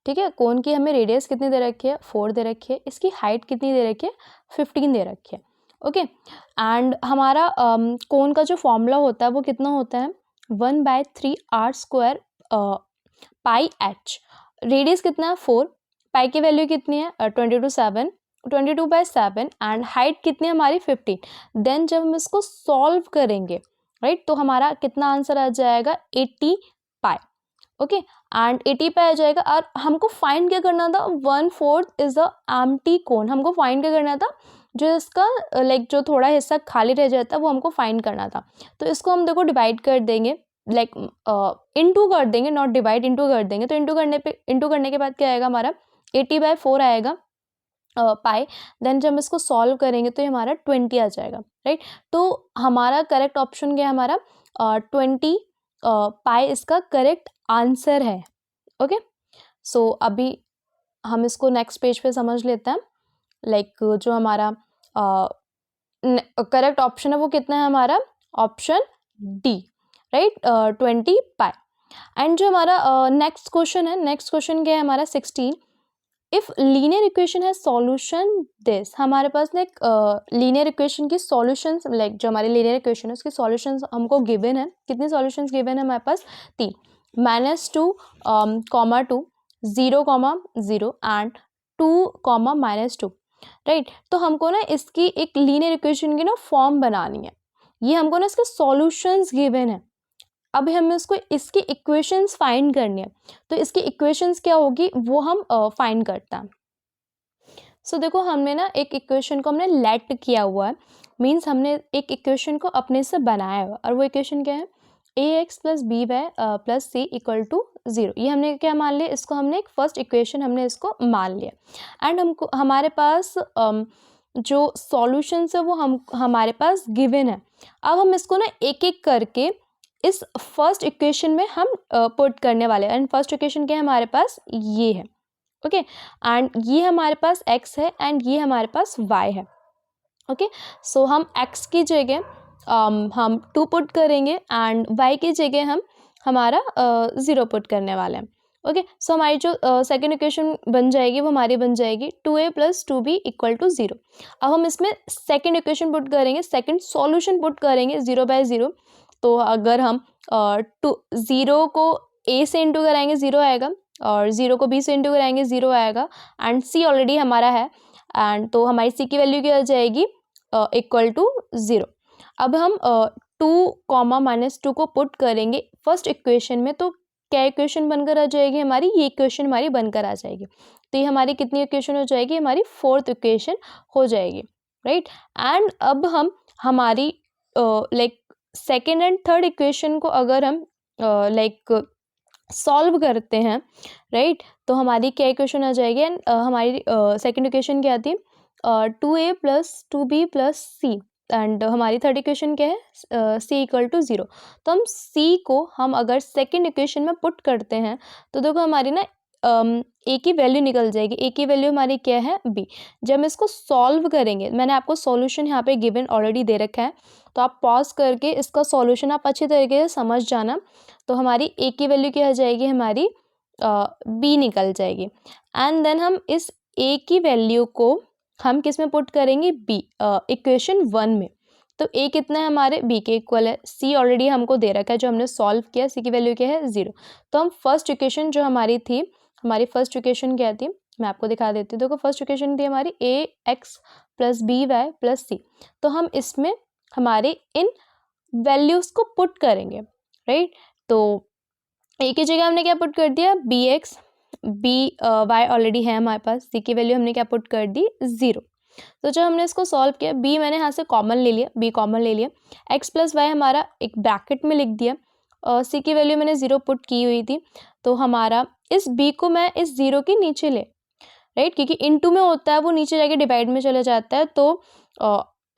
Speaker 1: ठीक है, कोन की हमें रेडियस कितनी दे रखी है, 4 दे रखी है, इसकी हाइट कितनी दे रखी है, 15 दे रखी है, ओके। एंड हमारा कोन का जो फॉर्मूला होता है वो कितना होता है, 1/3r² पाई एच। रेडियस कितना है, 4, पाई की वैल्यू कितनी है, 22/7 एंड हाइट कितनी है हमारी, 15। देन जब हम इसको सॉल्व करेंगे, राइट, तो हमारा कितना आंसर आ जाएगा, 80 पाई, ओके। एंड 80 पे आ जाएगा। और हमको फाइंड क्या करना था, 1/4 इज द एम्प्टी कोन। हमको फाइंड क्या करना था, जो इसका लाइक जो थोड़ा हिस्सा खाली रह जाता है वो हमको फाइंड करना था। तो इसको हम देखो डिवाइड कर देंगे, लाइक इनटू कर देंगे, नॉट डिवाइड, इनटू कर देंगे। तो इनटू करने के बाद क्या आएगा हमारा, 80/4 आएगा पाई। देन जब हम इसको सॉल्व करेंगे तो ये हमारा 20 आ जाएगा, राइट। तो हमारा करेक्ट ऑप्शन क्या है, हमारा 20 पाई इसका करेक्ट आंसर है, ओके। सो अभी हम इसको नेक्स्ट पेज पे समझ लेते हैं। लाइक जो हमारा करेक्ट ऑप्शन है वो कितना है हमारा, option D, right, 20 pi. And जो हमारा नेक्स्ट क्वेश्चन है, नेक्स्ट क्वेश्चन क्या है हमारा 16, इफ लीनियर इक्वेशन है सॉल्यूशन दिस। हमारे पास ना एक लीनियर इक्वेशन की सॉल्यूशंस, लाइक जो हमारी लीनियर इक्वेशन है उसकी सॉल्यूशंस हमको गिवन है। कितनी सॉल्यूशंस गिवन है हमारे पास, 3, -2, 2, 0, 0 एंड 2, -2, राइट। तो हमको ना इसकी एक लीनियर इक्वेशन की ना फॉर्म बनानी है। ये हमको ना इसके सॉल्यूशंस गिवन है। अब हमें इसको इसकी इक्वेशंस फाइंड करनी है। तो इसकी इक्वेशंस क्या होगी वो हम फाइंड करते हैं। सो देखो हमने ना एक इक्वेशन को हमने लेट किया हुआ है, मीन्स हमने एक इक्वेशन को अपने से बनाया हुआ। और वो इक्वेशन क्या है, ax + by + c = 0। ये हमने क्या मान लिया, इसको हमने एक फर्स्ट इक्वेशन हमने इसको मान लिया। एंड हमको हमारे पास जो सॉल्यूशंस है वो हमारे पास गिवन है। अब हम इसको ना एक एक करके इस फर्स्ट इक्वेशन में हम पुट करने वाले हैं। एंड फर्स्ट इक्वेशन क्या है हमारे पास, ये है, ओके। एंड ये हमारे पास x है एंड ये हमारे पास y है, ओके। सो हम x की जगह हम 2 पुट करेंगे एंड y की जगह हम हमारा 0 पुट करने वाले हैं, ओके। सो हमारी जो सेकेंड इक्वेशन बन जाएगी वो हमारी बन जाएगी 2a + 2b = 0। अब हम इसमें सेकेंड इक्वेशन पुट करेंगे, सेकेंड सॉल्यूशन पुट करेंगे 0/0। तो अगर हम 0 को a से इंटू कराएंगे 0 आएगा, और 0 को b से इंटू कराएंगे 0 आएगा। एंड c ऑलरेडी हमारा है, एंड तो हमारी c की वैल्यू क्या आ जाएगी, = 0। अब हम 2, -2 को पुट करेंगे फर्स्ट इक्वेशन में, तो क्या इक्वेशन बनकर आ जाएगी हमारी, ये इक्वेशन हमारी बनकर आ जाएगी। तो ये हमारी कितनी इक्वेशन हो जाएगी, हमारी 4th इक्वेशन हो जाएगी, राइट। एंड अब हम हमारी like second and third equation को अगर हम लाइक सॉल्व करते हैं, राइट, तो हमारी क्या इक्वेशन आ जाएगी। एंड हमारी सेकेंड इक्वेशन क्या आती है, 2a + 2b + c। एंड हमारी थर्ड इक्वेशन क्या है, c = 0। तो हम c को हम अगर सेकेंड इक्वेशन में पुट करते हैं तो देखो हमारी ना a की वैल्यू निकल जाएगी। a की वैल्यू हमारी क्या है, b। जब हम इसको सॉल्व करेंगे, मैंने आपको सॉल्यूशन यहाँ पे गिवन ऑलरेडी दे रखा है, तो आप पॉज करके इसका सॉल्यूशन आप अच्छी तरीके से समझ जाना। तो हमारी a की वैल्यू क्या आ जाएगी, हमारी b निकल जाएगी। एंड देन हम इस a की वैल्यू को हम किस में पुट करेंगे, b इक्वेशन 1 में। तो a कितना है हमारे, b के इक्वल है। c ऑलरेडी हमको दे रखा है जो हमने सॉल्व किया, c की वैल्यू क्या है, 0। तो हम फर्स्ट इक्वेशन जो हमारी थी, हमारी फर्स्ट इक्वेशन क्या थी, मैं आपको दिखा देती हूँ। देखो फर्स्ट इक्वेशन थी हमारी ax + by + c। तो हम इसमें हमारे इन वैल्यूज को पुट करेंगे, राइट। तो a की जगह हमने क्या पुट कर दिया, bx, y ऑलरेडी है हमारे पास, c की वैल्यू हमने क्या पुट कर दी, 0। तो जब हमने इसको सॉल्व किया, b मैंने यहाँ से कॉमन ले लिया, b कॉमन ले लिया, x + y हमारा एक ब्रैकेट में लिख दिया, और c की वैल्यू मैंने 0 पुट की हुई थी। तो हमारा इस b को मैं इस 0 के नीचे ले, राइट, क्योंकि इनटू में होता है वो नीचे जाके डिवाइड में चला जाता है। तो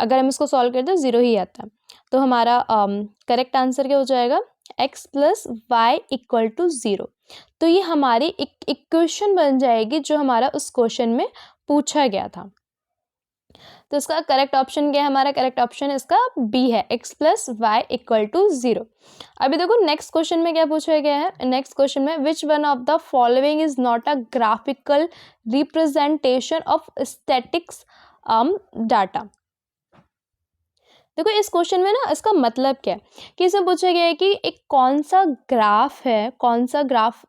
Speaker 1: अगर हम इसको सॉल्व करते हैं 0 ही आता है। तो हमारा करेक्ट आंसर क्या हो जाएगा, x + y = 0। तो ये हमारी एक इक्वेशन बन जाएगी जो हमारा उस क्वेश्चन में पूछा गया था। तो इसका करेक्ट ऑप्शन क्या है, हमारा करेक्ट ऑप्शन इसका बी है, x plus Y equal to 0। अभी देखो नेक्स्ट क्वेश्चन में क्या पूछा गया है, नेक्स्ट क्वेश्चन में which one of the following is not a graphical representation of statics data. देखो इस क्वेश्चन में ना इसका मतलब क्या है कि इसमें पूछा गया है कि एक कौन सा ग्राफ है, कौन सा ग्राफ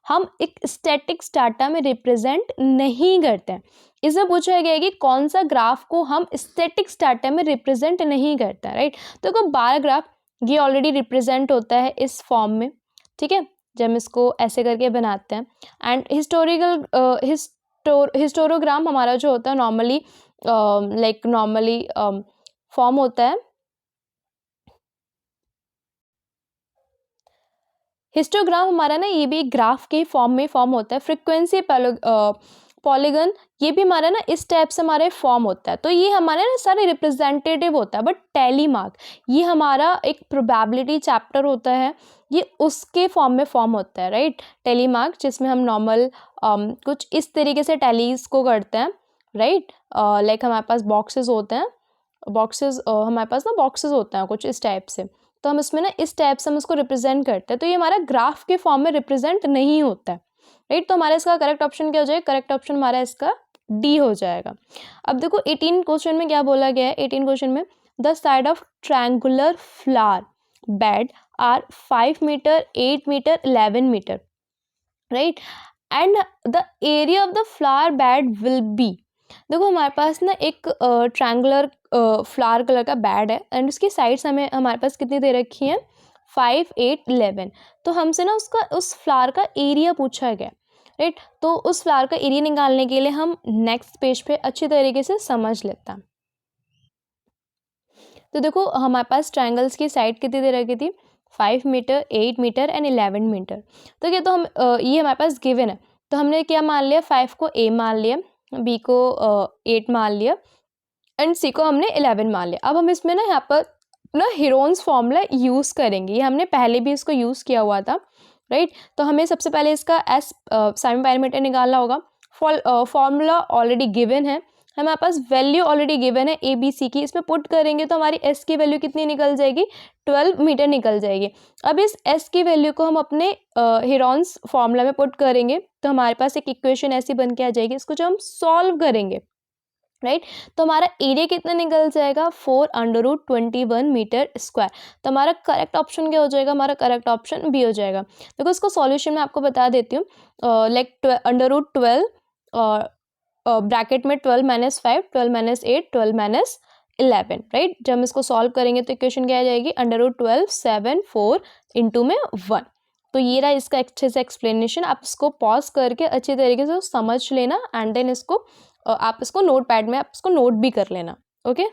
Speaker 1: हम एक स्टैटिक्स डाटा में रिप्रेजेंट नहीं करते हैं। इसमें पूछा गया है कि कौन सा ग्राफ को हम स्टैटिक्स डाटा में रिप्रेजेंट नहीं करते हैं, राइट। तो देखो बार ग्राफ ये ऑलरेडी रिप्रेजेंट होता है इस फॉर्म में, ठीक है, जब हम इसको ऐसे करके बनाते हैं। एंड हिस्टोरोग्राम हमारा जो होता है नॉर्मली नॉर्मली फॉर्म होता है, हिस्टोग्राम हमारा ना ये भी एक ग्राफ के फॉर्म में फॉर्म होता है। फ्रीक्वेंसी पॉलीगन ये भी हमारा ना इस टाइप से हमारे फॉर्म होता है। तो ये हमारे ना सारे रिप्रेजेंटेटिव होता है। बट टैली मार्क ये हमारा एक प्रोबेबिलिटी चैप्टर होता है, ये उसके फॉर्म में फॉर्म होता है, राइट। टैली मार्क जिसमें हम नॉर्मल कुछ इस तरीके से टैलीज को करते हैं, राइट। लाइक हमारे पास बॉक्सेस होते हैं, हमारे पास ना बॉक्सेस होते हैं कुछ इस टाइप से, तो हम इसमें ना इस टाइप से हम उसको रिप्रेजेंट करते हैं। तो ये हमारा ग्राफ के फॉर्म में रिप्रेजेंट नहीं होता है, राइट। तो हमारा इसका करेक्ट ऑप्शन क्या हो जाएगा, करेक्ट ऑप्शन हमारा इसका डी हो जाएगा। अब देखो 18 क्वेश्चन में क्या बोला गया है, 18 क्वेश्चन में the side of triangular flower bed are 5 metre, 8 metre, 11 metre, right, and the area of the flower bed will be. देखो हमारे पास ना एक ट्रायंगुलर फ्लावर कलर का बेड है एंड उसकी साइड्स हमारे पास कितनी दे रखी है, 5, 8, 11। तो हमसे ना उस फ्लावर का एरिया पूछा गया, राइट। तो उस फ्लावर का एरिया निकालने के लिए हम नेक्स्ट पेज पे अच्छी तरीके से समझ लेते हैं। तो देखो हमारे पास ट्रायंगल्स की साइड कितनी दे रखी थी, 5 मीटर, 8 मीटर एंड 11 मीटर। तो क्या, तो हम ये हमारे पास गिवन है, तो हमने क्या मान लिया, 5 को ए मान लिया, बी को 8 मान लिया एंड सी को हमने 11 मान लिया। अब हम इसमें ना यहाँ पर ना हीरोन्स फॉर्मूला यूज़ करेंगे, ये हमने पहले भी इसको यूज़ किया हुआ था, राइट। तो हमें सबसे पहले इसका एस साइन पैरामीटर निकालना होगा। फॉर्मूला ऑलरेडी गिवन है, हमारे पास वैल्यू ऑलरेडी गिवन है ए बी सी की, इसमें पुट करेंगे तो हमारी एस की वैल्यू कितनी निकल जाएगी, 12 मीटर निकल जाएगी। अब इस एस की वैल्यू को हम अपने हीरोन्स फॉर्मूला में पुट करेंगे तो हमारे पास एक इक्वेशन ऐसी बन के आ जाएगी, इसको जब हम सॉल्व करेंगे, राइट, तो हमारा एरिया कितना निकल जाएगा, 4√21 मीटर स्क्वायर। तो हमारा करेक्ट ऑप्शन क्या हो जाएगा, हमारा करेक्ट ऑप्शन बी हो जाएगा। देखो इसको सॉल्यूशन में आपको बता देती हूँ, लाइक √12 ब्रैकेट में 12 - 5, 12 - 8, 12 - 11, राइट। जब हम इसको सॉल्व करेंगे तो इक्वेशन क्या आ जाएगी, √12 7 4 इंटू में 1। तो ये रहा इसका अच्छे से एक्सप्लेनेशन, आप इसको पॉज करके अच्छी तरीके से समझ लेना एंड देन इसको आप इसको नोट पैड में आप इसको नोट भी कर लेना, ओके।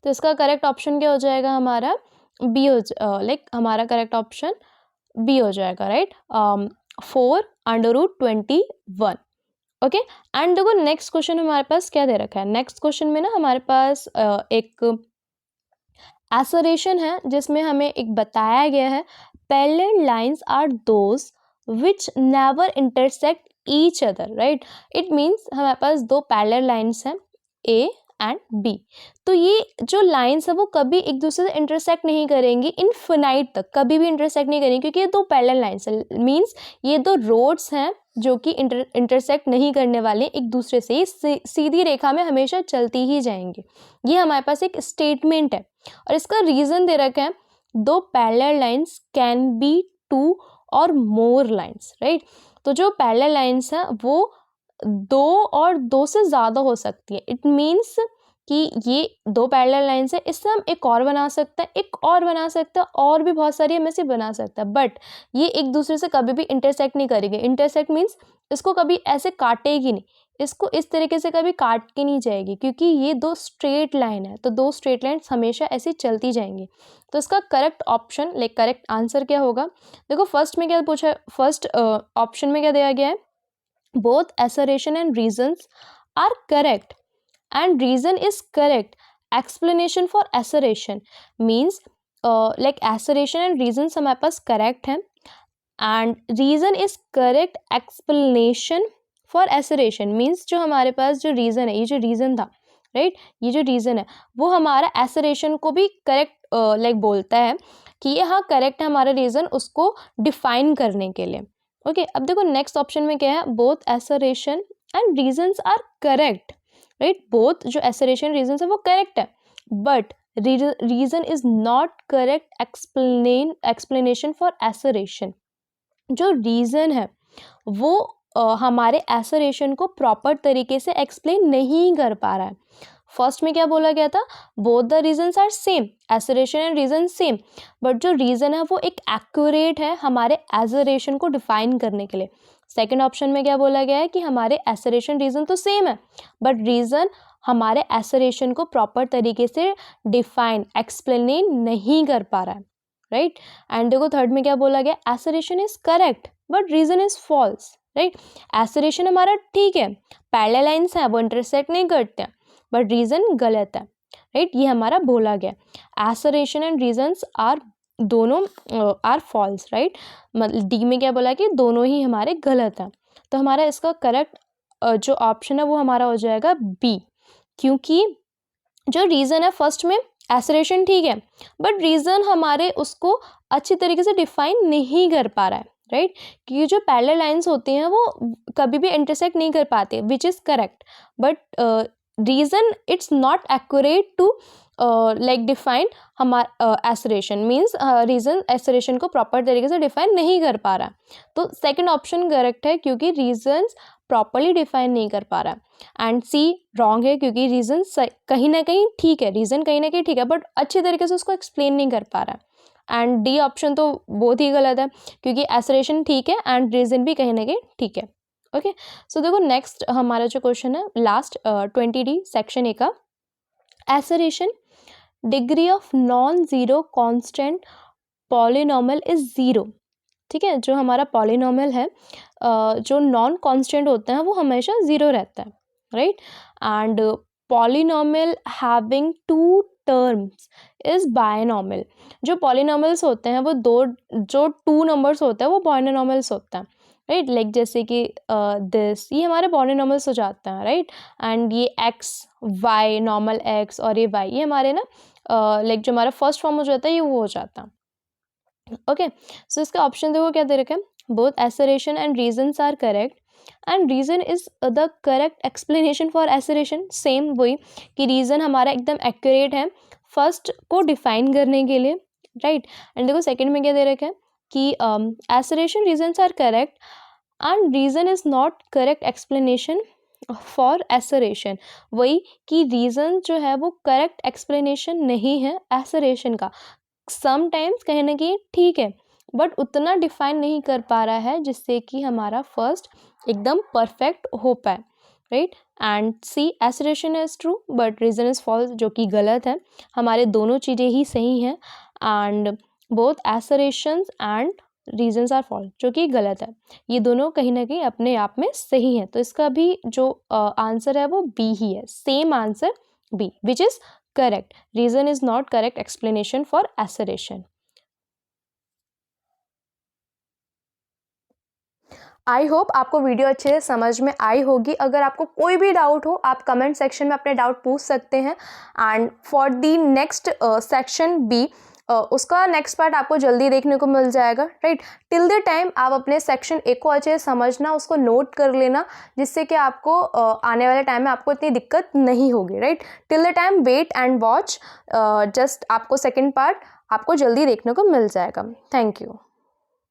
Speaker 1: तो इसका करेक्ट ऑप्शन क्या हो जाएगा, हमारा बी हो लाइक हमारा करेक्ट ऑप्शन बी हो जाएगा, राइट, 4√21, ओके। एंड देखो नेक्स्ट क्वेश्चन हमारे पास क्या दे रखा है, नेक्स्ट क्वेश्चन में ना हमारे पास एक एसरेशन है जिसमें हमें एक बताया गया है, parallel lines are those which never intersect each other, right. It means हमारे पास दो पैरेलल लाइंस हैं ए एंड बी, तो ये जो लाइंस है वो कभी एक दूसरे से इंटरसेक्ट नहीं करेंगी, इनफिनाइट तक कभी भी इंटरसेक्ट नहीं करेंगी, क्योंकि ये दो पैरेलल लाइंस है, मीन्स ये दो रोड्स हैं जो कि इंटरसेक्ट नहीं करने वाले एक दूसरे से, ये सीधी रेखा में हमेशा चलती ही जाएंगी। ये हमारे पास एक स्टेटमेंट है और इसका रीजन दे रखा है, दो पैरेलल लाइंस कैन बी 2 और मोर लाइंस, राइट। तो जो पैरेलल लाइंस हैं वो 2 और 2 से ज़्यादा हो सकती है। इट मीन्स कि ये दो पैरेलल लाइंस है, इससे हम एक और बना सकते हैं, एक और बना सकते हैं, और भी बहुत सारी हमें से बना सकते हैं, बट ये एक दूसरे से कभी भी इंटरसेक्ट नहीं करेंगे। इंटरसेक्ट मीन्स इसको कभी ऐसे काटेगी नहीं, इसको इस तरीके से कभी काट के नहीं जाएगी, क्योंकि ये दो स्ट्रेट लाइन है, तो दो स्ट्रेट लाइन हमेशा ऐसी चलती जाएंगी। तो इसका correct option like correct answer क्या होगा, देखो फर्स्ट में क्या पूछा है, फर्स्ट ऑप्शन में क्या दिया गया है, both assertion and reasons are correct and reason is correct. Explanation for assertion means like assertion and reasons हमारे पास correct हैं and reason is correct explanation for एसरेशन means जो हमारे पास जो रीज़न है, ये जो रीज़न था राइट, ये जो रीज़न है वो हमारा एसरेशन को भी करेक्ट लाइक बोलता है कि ये हाँ करेक्ट है हमारा रीज़न उसको डिफाइन करने के लिए। ओके, अब देखो नेक्स्ट ऑप्शन में क्या है, both assertion and reasons are correct right, both जो एसरेशन रीजंस है वो करेक्ट है, but reason is not correct explanation for assertion. जो रीजन है वो हमारे एसरेशन को प्रॉपर तरीके से एक्सप्लेन नहीं कर पा रहा है। फर्स्ट में क्या बोला गया था, both the reasons are same, assertion and reason same, but जो रीजन है वो एक एक्यूरेट है हमारे एसरेशन को डिफाइन करने के लिए। सेकंड ऑप्शन में क्या बोला गया है कि हमारे एसरेशन रीजन तो सेम है बट रीजन हमारे एसरेशन को प्रॉपर तरीके से डिफाइन एक्सप्लेन नहीं कर पा रहा है राइट। एंड देखो थर्ड में क्या बोला गया, assertion is correct but reason is false right. Assertion हमारा ठीक है, पैरेलल लाइंस हैं वो इंटरसेक्ट नहीं करते हैं, बट रीजन गलत है राइट, ये हमारा बोला गया। एसरेशन एंड रीजन्स आर दोनों आर फॉल्स राइट, मतलब डी में क्या बोला कि दोनों ही हमारे गलत हैं। तो हमारा इसका करेक्ट जो ऑप्शन है वो हमारा हो जाएगा बी, क्योंकि जो रीज़न है फर्स्ट में एसरेशन ठीक है बट रीज़न हमारे उसको अच्छी तरीके से डिफाइन नहीं कर पा रहा है राइट, क्योंकि जो पैरेलल लाइंस होती हैं वो कभी भी इंटरसेक्ट नहीं कर पाते which is correct, but reason it's not accurate to like define हमारा एसरेशन मीन्स रीज़न एसरेशन को प्रॉपर तरीके से डिफाइन नहीं कर पा रहा है। तो सेकंड ऑप्शन करेक्ट है क्योंकि रीजंस प्रॉपरली डिफाइन नहीं कर पा रहा है। एंड सी रॉन्ग है क्योंकि रीज़न कहीं ना कहीं ठीक है, रीज़न कहीं ना कहीं ठीक है बट अच्छी तरीके से उसको एक्सप्लेन नहीं कर पा रहा है। एंड डी ऑप्शन तो बहुत ही गलत है क्योंकि एसरेशन ठीक है एंड रीज़न भी कहीं ना कहीं ठीक है। ओके, सो देखो नेक्स्ट हमारा जो क्वेश्चन है लास्ट 20D सेक्शन ए का, एसरेशन degree of non zero constant polynomial is zero. ठीक है, जो हमारा पॉलिनॉमियल है जो नॉन कांस्टेंट होता है वो हमेशा ज़ीरो रहता है right. And polynomial having two terms is binomial. जो पॉलिनॉमियल्स होते हैं वो जो टू नंबर्स होते हैं वो पॉलिनॉमियल्स होते हैं राइट, लाइक जैसे कि दिस, ये हमारे पॉलिनॉमियल्स हो जाते हैं राइट। एंड ये एक्स वाई नॉर्मल एक्स और ये वाई, ये हमारे ना लाइक जो हमारा फर्स्ट फॉर्म हो जाता है ये वो हो जाता है। ओके, सो इसका ऑप्शन देखो क्या दे रखा है, both assertion and reasons are correct and reason is the correct explanation for assertion. Same वही कि रीज़न हमारा एकदम एक्यूरेट है फर्स्ट को डिफाइन करने के लिए राइट। एंड देखो सेकंड में क्या दे रखा है कि assertion reasons are correct and reason is not correct explanation for assertion. वही कि रीज़न जो है वो करेक्ट एक्सप्लेनेशन नहीं है एसरेशन का, समटाइम्स कहीं ना कहीं ठीक है बट उतना डिफाइन नहीं कर पा रहा है जिससे कि हमारा फर्स्ट एकदम परफेक्ट हो पाए right. And C assertion is true but reason is false, जो कि गलत है। हमारे दोनों चीज़ें ही सही हैं and both assertions and reasons are false, जो कि गलत है। ये दोनों कहीं ना कहीं अपने आप में सही हैं, तो इसका भी जो आंसर है वो बी ही है, same answer B which is correct. Reason is not correct explanation for assertion. I hope आपको वीडियो अच्छे से समझ में आई होगी। अगर आपको कोई भी डाउट हो आप कमेंट सेक्शन में अपने डाउट पूछ सकते हैं। And for the next section B, उसका नेक्स्ट पार्ट आपको जल्दी देखने को मिल जाएगा राइट। टिल द टाइम आप अपने सेक्शन ए को अच्छे से समझना, उसको नोट कर लेना, जिससे कि आपको आने वाले टाइम में आपको इतनी दिक्कत नहीं होगी right. Till the time wait and watch, just आपको सेकेंड पार्ट आपको जल्दी देखने को मिल जाएगा। Thank you.